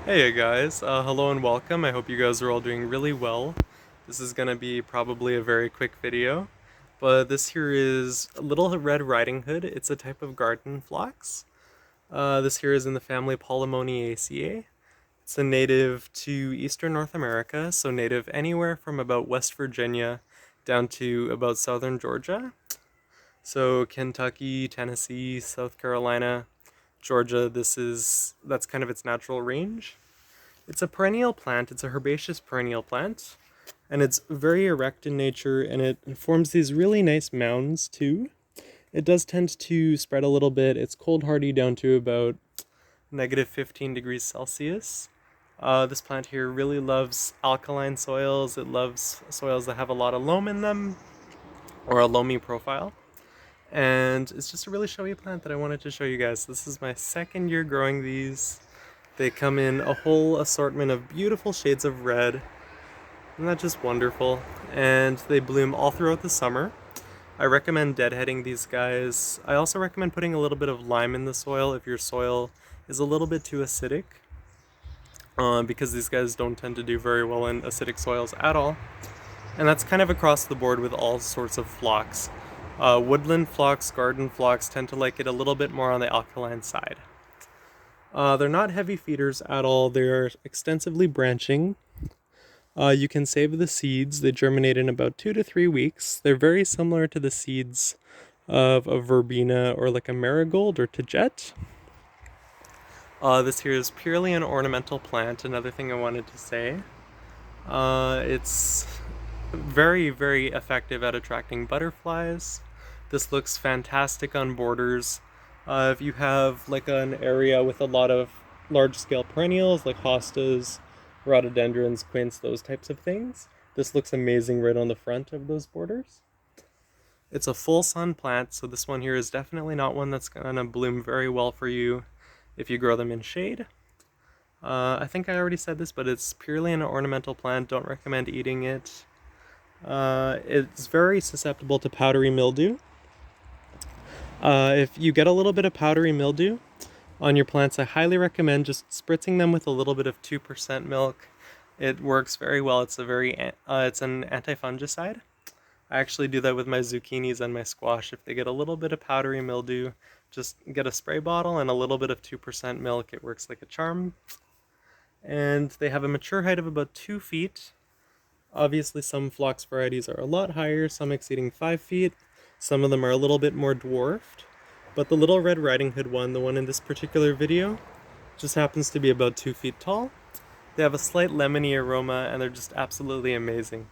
Hey guys, hello and welcome. I hope you guys are all doing really well. This is gonna be probably a very quick video, but this here is a Little Red Riding Hood. It's a type of garden phlox. This here is in the family Polemoniaceae. It's a native to eastern North America, so native anywhere from about West Virginia down to about southern Georgia. So Kentucky, Tennessee, South Carolina, Georgia, that's kind of its natural range. It's a perennial plant, it's a herbaceous perennial plant, and it's very erect in nature, and it forms these really nice mounds too. It does tend to spread a little bit. It's cold hardy down to about negative 15 degrees Celsius. This plant here really loves alkaline soils. It loves soils that have a lot of loam in them, or a loamy profile. And it's just a really showy plant that I wanted to show you guys. This is my second year growing these. They come in a whole assortment of beautiful shades of red. Isn't that just wonderful? And they bloom all throughout the summer. I recommend deadheading these guys. I also recommend putting a little bit of lime in the soil if your soil is a little bit too acidic, because these guys don't tend to do very well in acidic soils at all. And that's kind of across the board with all sorts of phlox. Woodland phlox, garden phlox tend to like it a little bit more on the alkaline side. They're not heavy feeders at all. They're extensively branching. You can save the seeds. They germinate in about 2 to 3 weeks. They're very similar to the seeds of a verbena or like a marigold or taget. This here is purely an ornamental plant. Another thing I wanted to say. It's very, very effective at attracting butterflies. This looks fantastic on borders. If you have like an area with a lot of large-scale perennials like hostas, rhododendrons, quince, those types of things, this looks amazing right on the front of those borders. It's a full sun plant, so this one here is definitely not one that's gonna bloom very well for you if you grow them in shade. I think I already said this, but it's purely an ornamental plant. Don't recommend eating it. It's very susceptible to powdery mildew. If you get a little bit of powdery mildew on your plants, I highly recommend just spritzing them with a little bit of 2% milk. It works very well. It's an anti-fungicide. I actually do that with my zucchinis and my squash. If they get a little bit of powdery mildew, just get a spray bottle and a little bit of 2% milk. It works like a charm. And they have a mature height of about 2 feet. Obviously, some phlox varieties are a lot higher, some exceeding 5 feet. Some of them are a little bit more dwarfed. But the Little Red Riding Hood one, the one in this particular video, just happens to be about 2 feet tall. They have a slight lemony aroma, and they're just absolutely amazing.